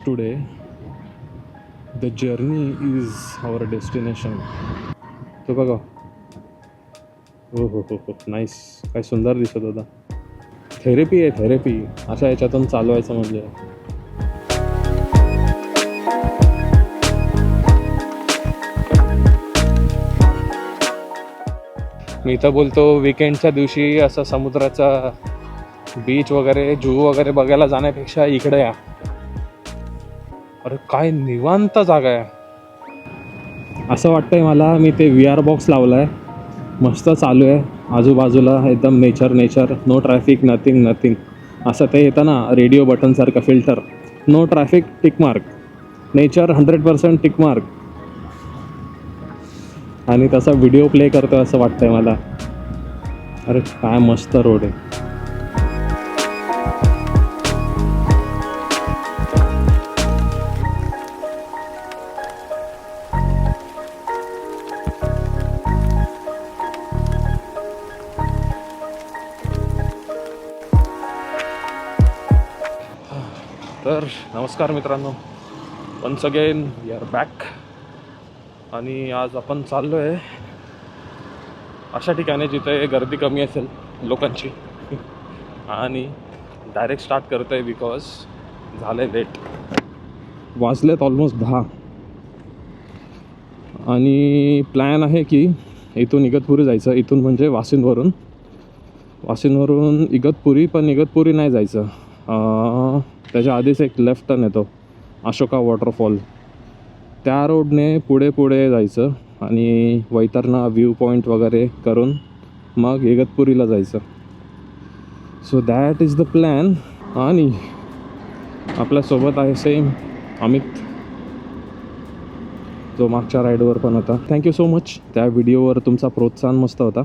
Today, the journey is our destination. तो बघा. हो हो हो हो, नाईस. काय सुंदर दिसत होता. थेरपी आहे, थेरपी. अशा याच्यातून चालवायचं म्हणजे. मी तर बोलतो विकेंडच्या दिवशी असं समुद्राचा बीच वगैरे, जू वगैरे बघायला जाण्यापेक्षा इकडे या. अरे काय निवांत जागा आहे. असं वाटतंय मला, मी ते VR बॉक्स लावलाय, मस्त चालू आहे आजूबाजूला, एकदम nature nature, no traffic, nothing nothing. असं ते येतं ना रेडिओ बटनसारखं filter, no traffic tick mark, nature 100% tick mark. आणि तसा व्हिडिओ प्ले करतो असं वाटतंय मला. अरे काय मस्त रोड आहे. तर नमस्कार मित्रांनो, once again we are back. आणि आज आपण चाललो आहे अशा ठिकाणी जिथे गर्दी कमी असेल लोकांची. आणि डायरेक्ट स्टार्ट करतो आहे बिकॉज झालं आहे लेट. वाजलेत ऑलमोस्ट 10. आणि प्लॅन आहे की इथून इगतपुरी जायचं. इथून म्हणजे वाशिंदवरून इगतपुरी, पण इगतपुरी नाही जायचं. त्याच्या आधीच एक लेफ्ट टर्न येतो, अशोका वॉटरफॉल. त्या रोडने पुढे पुढे जायचं आणि वैतरणा व्ह्यू पॉईंट वगैरे करून मग इगतपुरीला जायचं. So that is the plan. आणि आपल्यासोबत आहे सेम अमित, जो मागच्या राईडवर पण होता. Thank you so much. त्या व्हिडिओवर तुमचा प्रोत्साहन मस्त होता.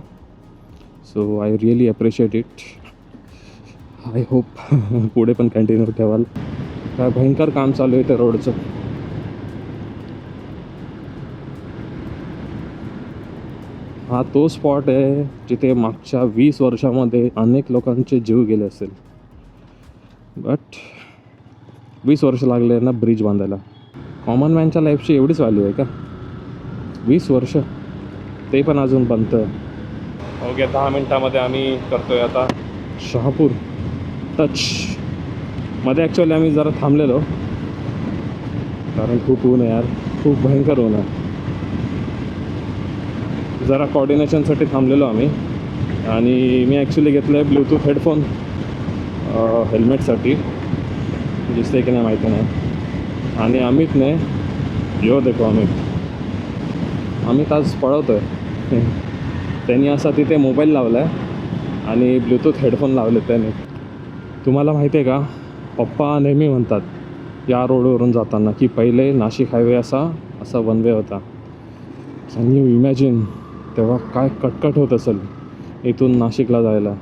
So I really appreciate it. I hope पुढे पण कंटिन्यू ठेवाल. काय भयंकर काम चालू आहे त्या रोडचं. हा तो स्पॉट आहे जिथे मागच्या 20 वर्षामध्ये अनेक लोकांचे जीव गेले असेल. बट 20 वर्ष लागले ना ब्रिज बांधायला. कॉमन मॅनच्या लाईफची एवढीच व्हॅल्यू आहे का? 20 वर्ष, ते पण अजून बनतं. ओके, 10 मिनटामध्ये आम्ही करतोय आता शहापूर टच. मध्ये ॲक्च्युअली आम्ही जरा थांबलेलो कारण खूप ऊन आहे यार, खूप भयंकर ऊन आहे. जरा कोऑर्डिनेशनसाठी थांबलेलो आम्ही. आणि मी ॲक्च्युली घेतलं आहे ब्लूटूथ हेडफोन हेल्मेटसाठी, दिसते की नाही माहिती नाही. आणि अमितने, यो देखो अमित आज पळवतो आहे. त्यांनी असा तिथे मोबाईल लावला आहे आणि ब्लूटूथ हेडफोन लावले त्याने. तुम्हाला माहिती आहे का, पप्पा नेहमी म्हणतात या रोडवरून जाताना की पहिले नाशिक हायवे असा वन वे होता. कॅन यू इमॅजिन तेव्हा काय कटकट होत असेल इथून नाशिकला जायला.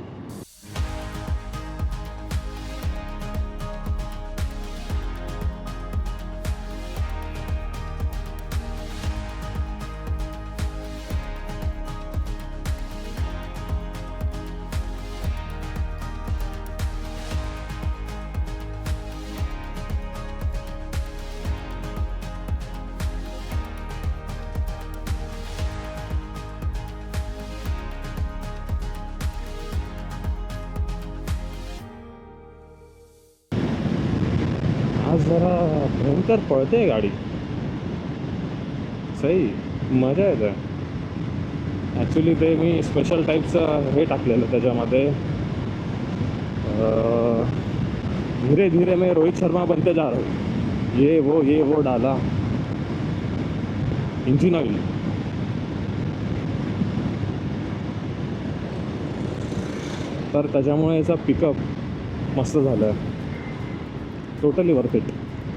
आज जरा भयंकर पळते गाडी, सही मजा येते. ॲक्च्युली ते मी स्पेशल टाईपचं हे टाकलेलं त्याच्यामध्ये, धीरे धीरे मैं रोहित शर्मा बनते जा रहा हूँ, ये वो डाला इंजिन ऑइल. तर त्याच्यामुळे याचा पिकअप मस्त झालं आहे. Totally worth it.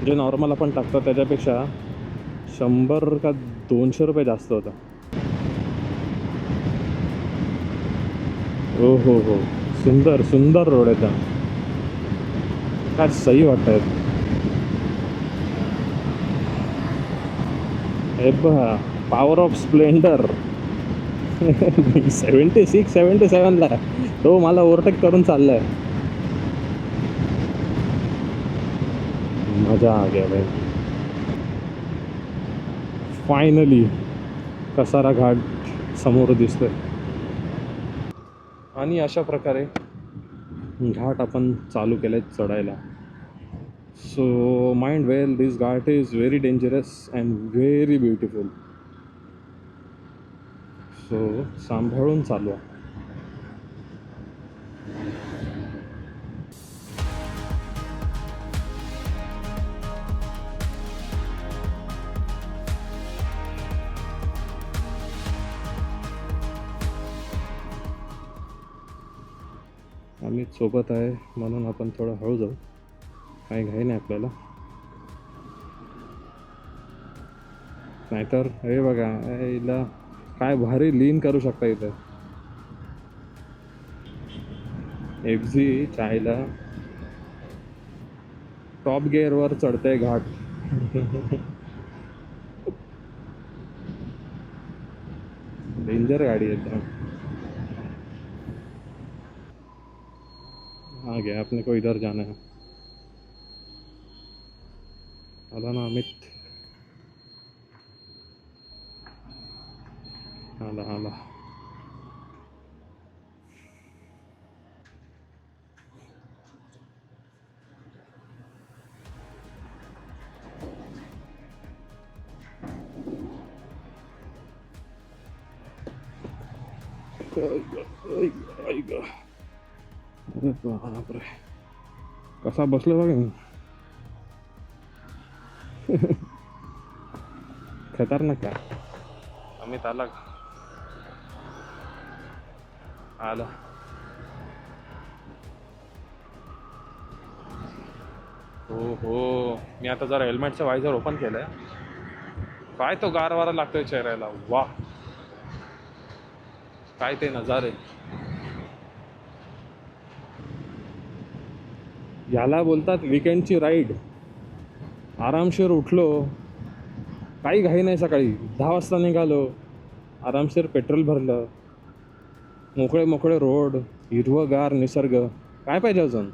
जे नॉर्मल आपण टाकतो त्याच्यापेक्षा 100 का 200 रुपये जास्त होता. हो हो हो, सुंदर सुंदर रोड आहे. काय सही वाटत आहेत. हे बघा, पॉवर ऑफ स्प्लेंडर. 76-77ला तो मला ओव्हरटेक करून चाललाय. मजा आ गया भाई. फायनली कसारा घाट समोर दिसतोय. आणि अशा प्रकारे घाट आपण चालू केले चढायला. So mind well, this Ghat is very dangerous and very beautiful. So सांभाळून चालवा. आम्ही सोबत आहे म्हणून आपण थोडं हळू जाऊ. काही घाई नाही आपल्याला. नाहीतर हे बघा हिला काय भारी लीन करू शकता इथं. एफझी चायला टॉप गिअरवर चढते घाट. डेंजर गाड़ी एकदम. आ गया, अपने को इधर जाना है. आला ना अमित. आला आला. अरे बापरे, कसा बसलो बघा मी. खतरनाक का. अमित आला का. आला. हो मी आता जरा हेल्मेटचं वायझर ओपन केलंय. काय तो गार वारा लागतोय चेहऱ्याला. वा काय ते नजारे. याला बोलतात विकेंडची राईड. आरामशीर उठलो, काही घाई नाही. सकाळी 10 वाजता निघालो, आरामशीर पेट्रोल भरलं, मोकळे मोकळे रोड, हिरवंगार निसर्ग. काय पाहिजे अजून.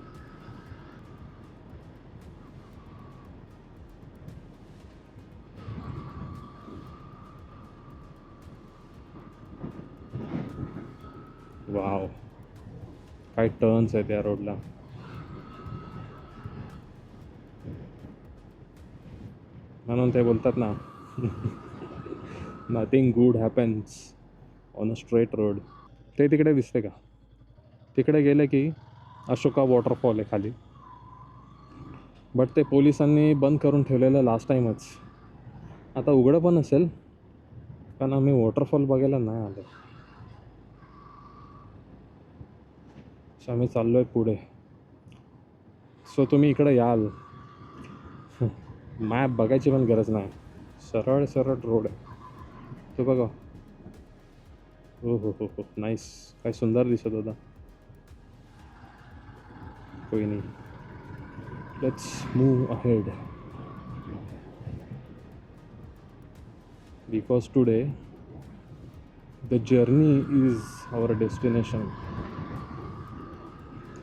वाव, काय टर्न्स आहेत या रोडला. म्हणून ते बोलतात ना, nothing good happens on a straight road. ते तिकडे दिसते का. तिकडे गेले की अशोका वॉटरफॉल आहे खाली. बट ते पोलिसांनी बंद करून ठेवलेलं लास्ट टाईमच. आता उघडं पण असेल, पण आम्ही वॉटरफॉल बघायला नाही आलो. सो आम्ही चाललो आहे पुढे. सो तुम्ही इकडे याल, मॅप बघायची पण गरज नाही. सरळ सरळ रोड आहे तो बघा. हो हो हो हो, नाईस. काय सुंदर दिसत होता. कोई नाही, let's move ahead. Because today the journey is our destination.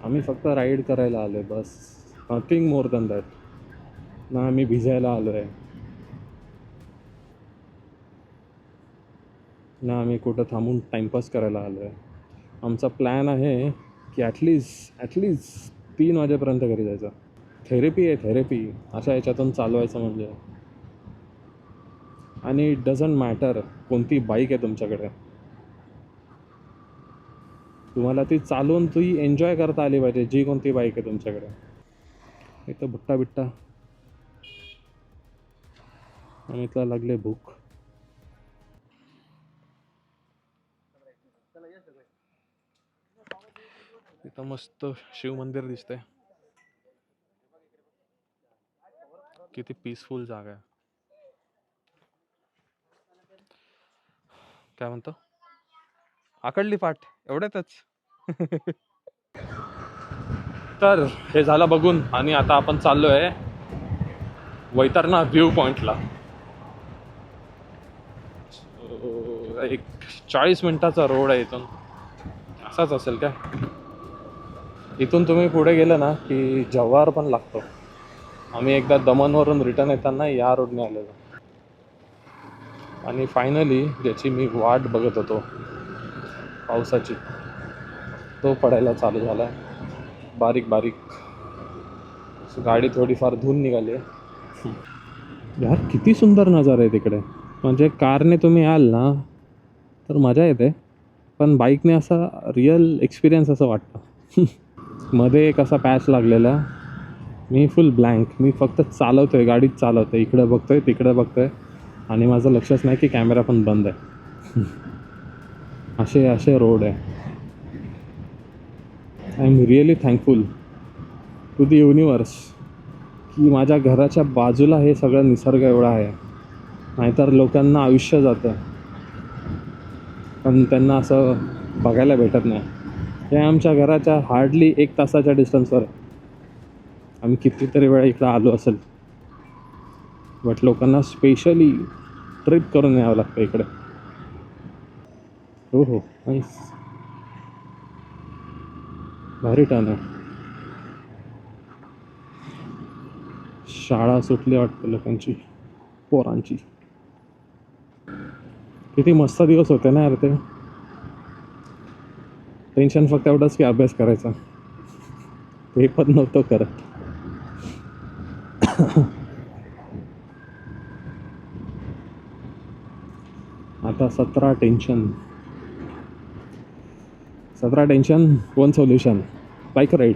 आम्ही फक्त राईड करायला आलो आहे बस. Nothing more than that. ना आम्ही भिजायला आलो आहे, ना आम्ही कुठं थांबून टाईमपास करायला आलो आहे. आमचा प्लॅन आहे की ॲटलिस्ट 3 वाजेपर्यंत घरी जायचं. थेरपी आहे, थेरपी. अशा याच्यातून चालवायचं म्हणजे. आणि इट डझंट मॅटर कोणती बाईक आहे तुमच्याकडे, तुम्हाला ती चालवून ती एन्जॉय करता आली पाहिजे. जी कोणती बाईक आहे तुमच्याकडे. इथं भुट्टा बिट्टा. अमितला लागले भूक. इथं मस्त शिव मंदिर दिसतंय. किती पीसफुल जागा आहे. काय म्हणतो. आकडली पाठ एवढ्यातच. तर हे झालं बघून, आणि आता आपण चाललो आहे वैतरणा व्ह्यू पॉईंटला. एक 40 मिनिटाचा रोड आहे इथून. असाच असेल काय. इथून तुम्ही पुढे गेलं ना की जव्हार पण लागतो. आम्ही एकदा दमनवरून रिटर्न येताना या रोडने आलेलो. आणि फायनली ज्याची मी वाट बघत होतो पावसाची, तो पडायला चालू झाला. बारीक बारीक गाडी थोडीफार धुवून निघाली. यार किती सुंदर नजारा आहे तिकडे. म्हणजे कारने तुम्ही याल ना तर मजा येते, पण बाईकने असा रिअल एक्सपिरियन्स असं वाटतं. मध्ये एक असा पॅच लागलेला, मी फुल ब्लँक. मी फक्त चालवतो आहे, गाडीच चालवतो आहे, इकडे बघतो आहे तिकडे बघतो आहे आणि माझं लक्षच नाही की कॅमेरा पण बंद आहे. असे असे रोड आहे. I am really thankful to the universe की माझ्या घराच्या बाजूला हे सगळं निसर्ग एवढा आहे. नाहीतर लोकांना आयुष्य जातं पण त्यांना असं बघायला भेटत नाही. हे आमच्या घराच्या हार्डली 1 तासाच्या डिस्टन्सवर आहे. आम्ही कितीतरी वेळा इकडं आलो असेल, बट लोकांना स्पेशली ट्रिप करून यावं लागतं इकडे. हो हो, नाईस. भारी टर्न आहे. शाळा सुटली वाटतं लोकांची, पोरांची. किती मस्त दिवस होते ना यार ते. टेन्शन फक्त एवढंच की अभ्यास करायचा, ते पण नव्हतं करत. आता 17 टेन्शन. 1 solution, bike ride.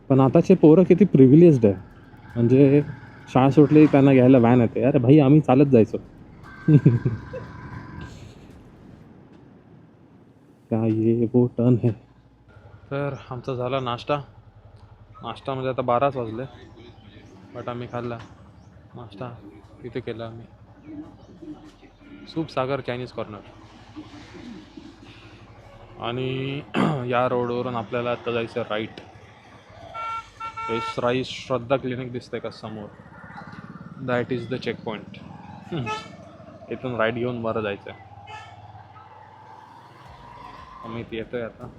पण आताचे पोरं किती प्रिव्हिलेज्ड आहे. म्हणजे शाळा सुटली त्यांना घ्यायला व्हॅन येते. अरे भाई आम्ही चालत जायचो. क्या ये वो टर्न है. तर आमचा झाला नाश्ता. म्हणजे आता 12च वाजले, बट आम्ही खाल्ला नाश्ता. तिथे केला आम्ही सूप सागर चायनीज कॉर्नर. आणि या रोडवरून आपल्याला आता जायचं राईट. राईट श्रद्धा क्लिनिक दिसतंय का समोर, that is the check point. इथून राईट घेऊन बरं जायचं आहे. आम्ही येतोय आता.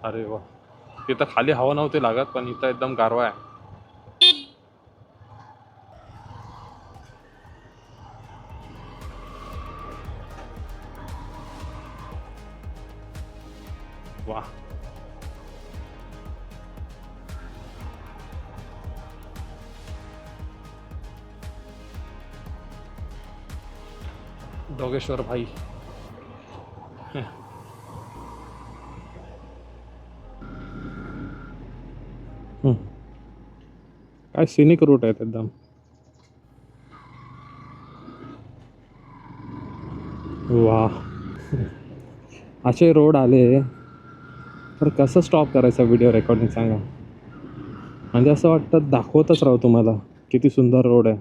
अरे वा, तिथं खाली हवा नव्हती लागत, पण इथं एकदम गारवा आहे. वा, डोगेश्वर भाई. काय सिनिक रूट आहेत एकदम. वा, असे रोड आले तर कसं स्टॉप करायचं व्हिडिओ रेकॉर्डिंग सांगा. म्हणजे असं वाटतं दाखवतच राहू तुम्हाला किती सुंदर रोड आहे,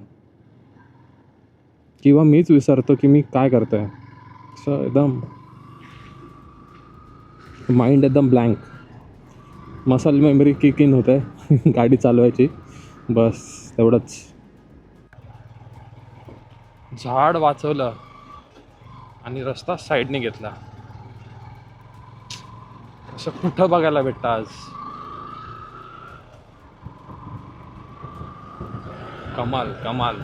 किंवा मीच विसरतो की मी काय करतो आहे. असं एकदम माइंड एकदम blank. Muscle memory kick in होते गाडी चालवायची, बस तेवढंच. झाड वाचवलं आणि रस्ता साईडने घेतला. असं कुठं बघायला भेटतं आज. कमाल कमाल.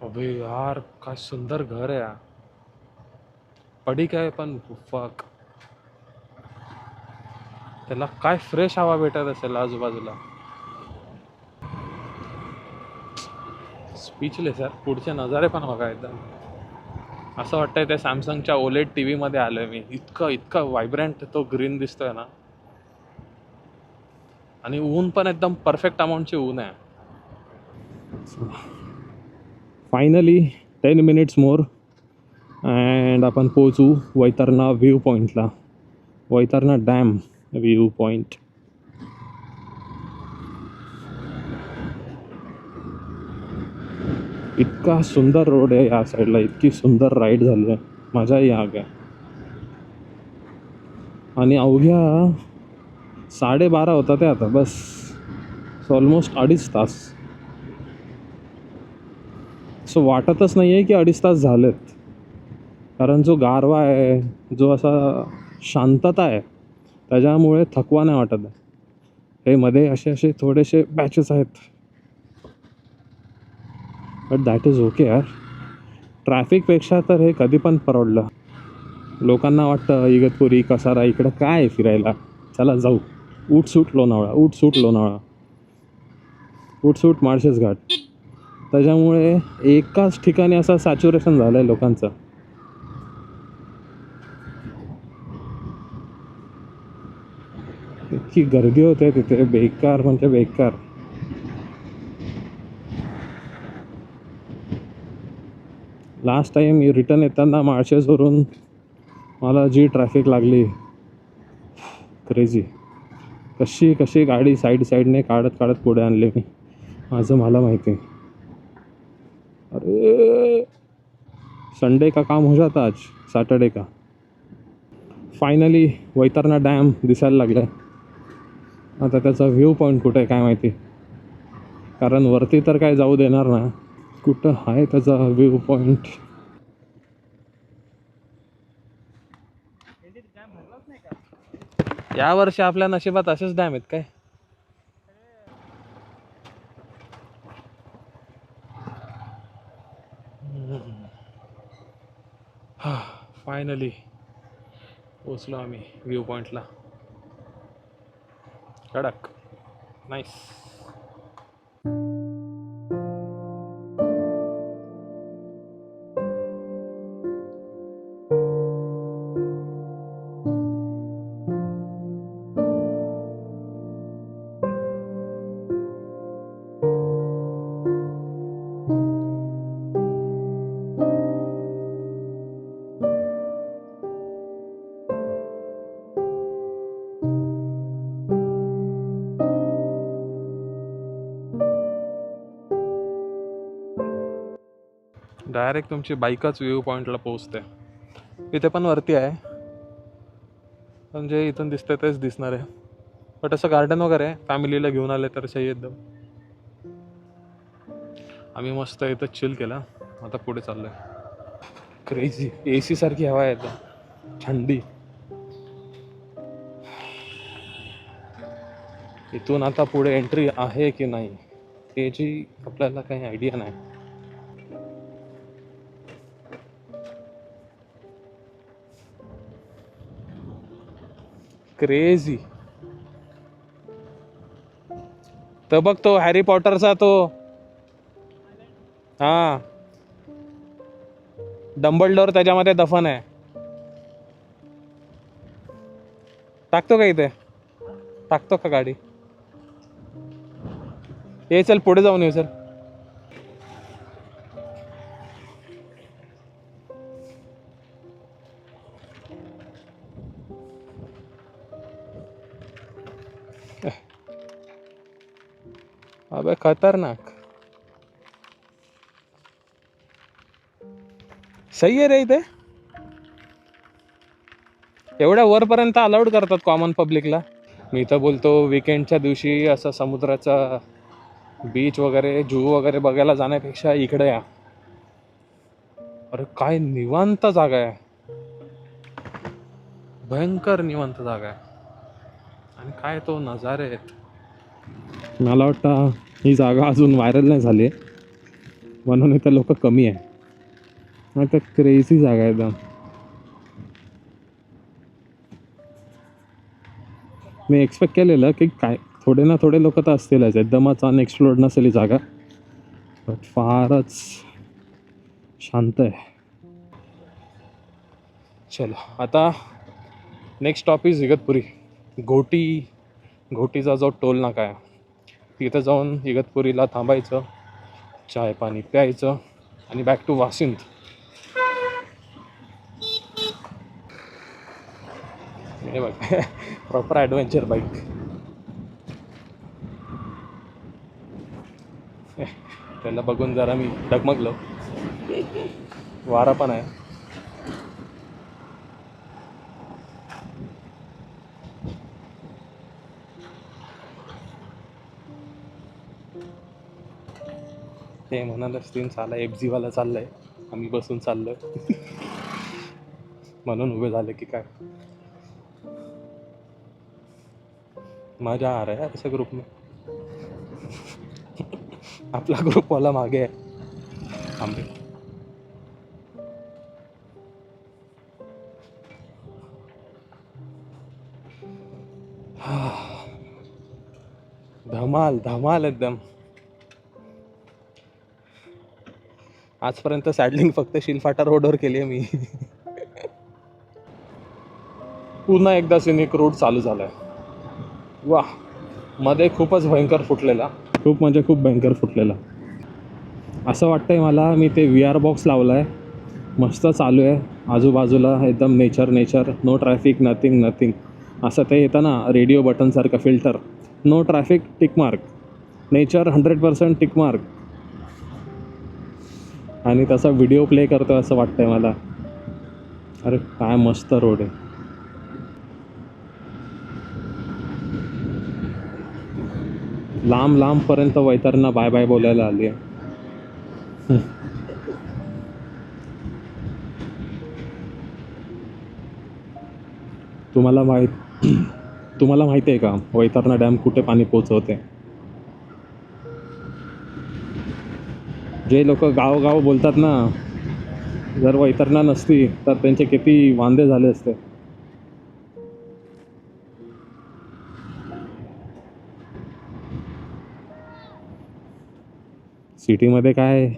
अबे यार काय सुंदर घर आहे. पडीक आहे पण फक, त्याला काय फ्रेश हवा भेटत असेल आजूबाजूला. स्पीचलेस यार. पुढचे नजारे पण बघा एकदम. असं वाटतंय त्या सॅमसंगच्या OLED TV मध्ये आलोय मी. इतकं इतकं व्हायब्रंट तो ग्रीन दिसतोय ना. आणि ऊन पण एकदम परफेक्ट अमाऊंटची ऊन आहे. फायनली 10 मिनिट्स मोर अँड आपण पोहोचू वैतरणा व्ह्यू पॉईंटला. Vaitarna dam view point. इतका सुंदर रोड आहे या साईडला, इतकी सुंदर राईड झाली आहे, मजाही आ गया. आणि अवघ्या 12:30 होता ते आता, बस ऑलमोस्ट 2.5 तास. सो वाटतच नाही आहे की 2.5 तास झालेत, कारण जो गारवा आहे, जो असा शांतता आहे, त्याच्यामुळे थकवा नाही वाटत आहे. हे मध्ये असे थोडेसे पॅचेस आहेत, बट दॅट इज ओके यार. ट्रॅफिकपेक्षा तर हे कधी पण परवडलं. लोकांना वाटतं इगतपुरी कसारा इकडं काय आहे फिरायला, चला जाऊ उठसूट लोणावळा, उठसूट लोणावळा, उठसूट माळशेज घाट. त्याच्यामुळे एकाच ठिकाणी असं सॅच्युरेशन झालं आहे लोकांचं. इतकी गर्दी होते तिथे, बेकार म्हणजे बेकार. लास्ट टाईम रिटर्न येताना माळशेजवरून मला जी ट्रॅफिक लागली, क्रेझी. कशी गाडी साईडने काढत पुढे आणली मी, माझं मला माहिती. अरे संडे का काम हो जाता आज, सॅटर्डे का. फायनली वैतरणा डॅम दिसायला लागला. आता त्याचा व्ह्यू पॉईंट कुठे आहे काय माहिती, कारण वरती तर काय जाऊ देणार ना. कुठं आहे त्याचा व्ह्यू पॉईंट. यावर्षी आपल्या नशिबात असेच डॅम आहेत काय. फायनली पोचलो आम्ही व्ह्यू पॉईंटला. कडक, नाईस. डायरेक्ट तुमची बाईकच व्ह्यू पॉईंटला पोचते. इथे पण वरती आहे, पण जे इथून दिसतंय तेच दिसणार आहे. बट असं गार्डन वगैरे आहे, फॅमिलीला घेऊन आले तर सही एकदम. आम्ही मस्त इथं चिल केला, आता पुढे चाललोय. क्रेझी AC सारखी हवा आहे एकदम थंडी. इथून आता पुढे एंट्री आहे की नाही याची आपल्याला काही आयडिया नाही. क्रेझी. तर बघ तो हॅरी पॉटरचा तो, हा डंबलडोर त्याच्यामध्ये दफन आहे. टाकतो का इथे, टाकतो का गाडी. ये चल पुढे जाऊन येऊ. चल अबे खतरनाक. सही आहे रे. इथे एवढ्या वरपर्यंत अलाउड करतात कॉमन पब्लिकला. मी तर बोलतो विकेंडच्या दिवशी असं समुद्राचा बीच वगैरे जू वगैरे बघायला जाण्यापेक्षा इकडे या. अरे काय निवांत जागा आहे, भयंकर निवांत जागा आहे. आणि काय तो नजारे आहेत. मला वाटतं ही जागा अजून व्हायरल नाही झाली म्हणून इथं लोक कमी आहे. आता क्रेझी जागा आहे एकदम. मी एक्सपेक्ट केलेलं की काय थोडे ना थोडे लोक तर असतीलच, एकदमच अनएक्सप्लोर्ड नसेल ही जागा, बट फारच शांत आहे. चलो आता next stop is Igatpuri. Ghoti घोटीचा जो टोल नाका आहे तिथं जाऊन इगतपुरीला थांबायचं, चाय पाणी प्यायचं आणि बॅक टू वाशिंद. हे बघ प्रॉपर ॲडव्हेंचर बाईक. त्याला बघून जरा मी डगमगलो. वारा पण आहे. ते म्हणाल स्क्रीन चालला FG वाला चाललाय, आम्ही बसून चाललोय. म्हणून उभे झाले की काय. मजा आ रहा है ऐसे ग्रुप में. आपला ग्रुप वाला मागे आहे आंबे. धमाल धमाल एकदम. आजपर्यंत सॅडलिंग फक्त शिलफाटा रोडवर केली आहे मी. पुन्हा एकदा सिनिक रूट चालू झालाय. वा, मध्ये खूपच भयंकर फुटलेला, खूप म्हणजे खूप भयंकर फुटलेला. असं वाटतंय मला मी ते VR बॉक्स लावला आहे, मस्त चालू आहे. आजूबाजूला एकदम nature nature, no traffic, nothing nothing. असं ते येतं ना रेडिओ बटनसारखं filter, no traffic tick mark, nature 100% tick mark. आणि तसा व्हिडिओ प्ले करतो असं वाटतंय मला. अरे काय मस्त रोड आहे. लांब लांबपर्यंत वैतरणा बाय बाय बोलायला आली आहे. तुम्हाला माहिती आहे का वैतरणा डॅम कुठे पाणी पोचवते? जे लोक गावगाव बोलतात ना, जर वैतरणा नसती तर त्यांचे किती वांदे झाले असते. सिटीमध्ये काय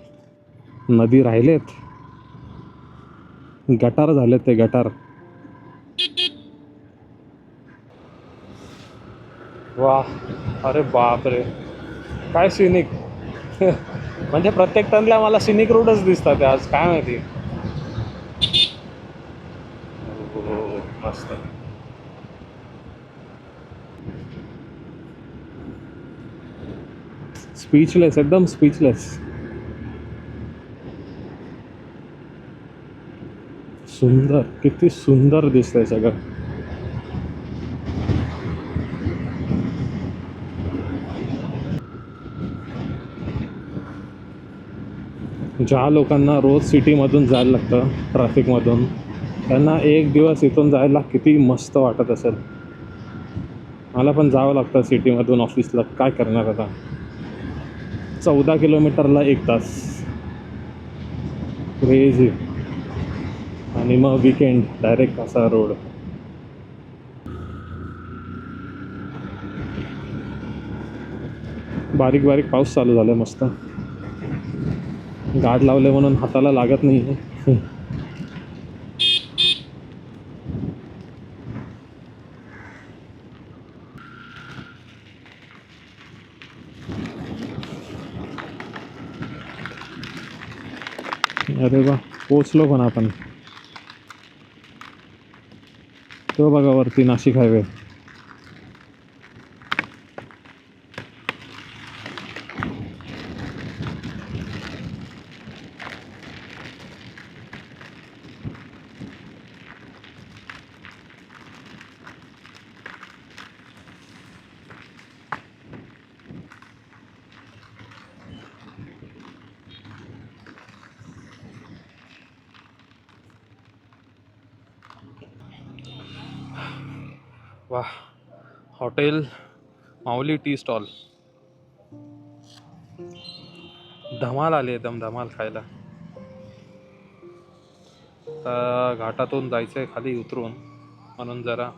नदी राहिलेत, गटार झालेत ते गटार. वा, अरे बापरे काय सिनिक. म्हणजे प्रत्येक टर्नला मला सिनिक रोडच दिसतात आज, काय माहिती. मस्त. स्पीचलेस, एकदम स्पीचलेस. सुंदर, किती सुंदर दिसतंय सगळं. ज्या लोकांना रोज सिटीमधून जायला लागतं ट्रॅफिकमधून, त्यांना एक दिवस इथून जायला किती मस्त वाटत असेल. मला पण जावं लागतं सिटीमधून ऑफिसला, काय करणार आता. 14 किलोमीटरला 1 तास, क्रेझी. आणि मग वीकेंड डायरेक्ट असा रोड. बारीक बारीक पाऊस चालू झाला मस्त. गाड लावले म्हणून हाताला लागत नाही. अरे वा, पोचलो पण आपण. तो बघा वरती नाशिक हायवे. वा, हॉटेल माऊली टी स्टॉल. धमाल आली, एकदम धमाल खायला. तर घाटातून जायचं आहे खाली उतरून, म्हणून जरा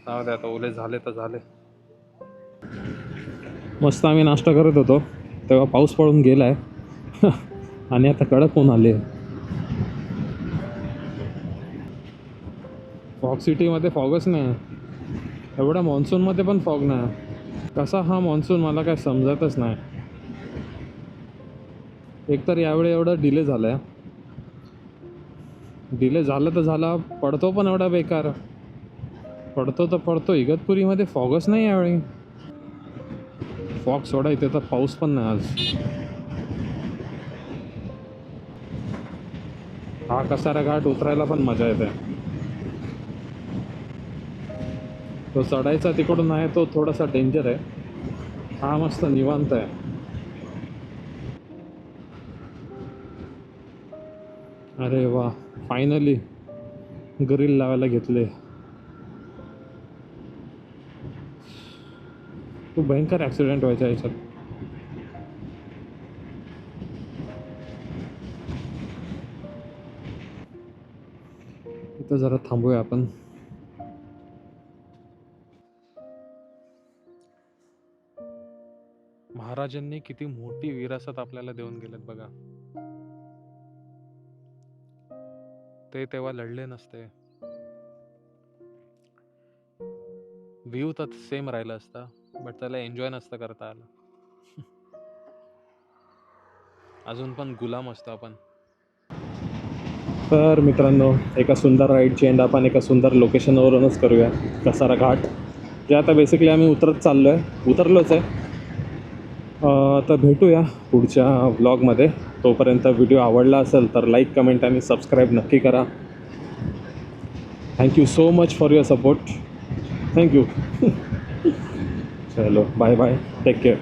जाऊ द्या, आता ओले झाले तर झाले. मस्त आम्ही नाश्ता करत होतो तेव्हा पाऊस पडून गेला आहे. आणि आता कडक ऊन आले. फॉग सिटीमध्ये फॉगच नाही. एवढ्या मान्सूनमध्ये पण फॉग नाही. कसा हा मान्सून मला काय समजतच नाही. एकतर यावेळी एवढा डिले झाला आहे. डिले झालं तर झाला, पडतो पण एवढा बेकार. पडतो तर पडतो, इगतपुरीमध्ये फॉगच नाही यावेळी. फॉग सोडा, इथे तर पाऊस पण नाही आज. हा कसारा घाट उतरायला पण मजा येते. तो चढायचा तिकडून आहे, तो थोडासा डेंजर आहे. हा मस्त निवांत आहे. अरे वा, फायनली ग्रिल लावायला घेतले. खूप भयंकर ॲक्सिडेंट व्हायचा याच्यात. इथं जरा थांबूया आपण. महाराजांनी किती मोठी विरासत आपल्याला देऊन गेलेत बघा. ते तेव्हा लढले नसते, व्ह्यू तर सेम राहिला असता, बट त्याला एन्जॉय नसतं करता आलं. अजून पण गुलाम असतो आपण. तर मित्रांनो, एका सुंदर राईडची एंड आपण एका सुंदर लोकेशनवरूनच करूया, कसारा घाट. जे आता बेसिकली आम्ही उतरलोच आहे. तर भेटूया पुढच्या व्लॉगमध्ये. तोपर्यंत व्हिडिओ आवडला असेल तर लाईक, कमेंट आणि सबस्क्राईब नक्की करा. Thank you so much for your support. Thank you. चलो, बाय बाय, टेक केअर.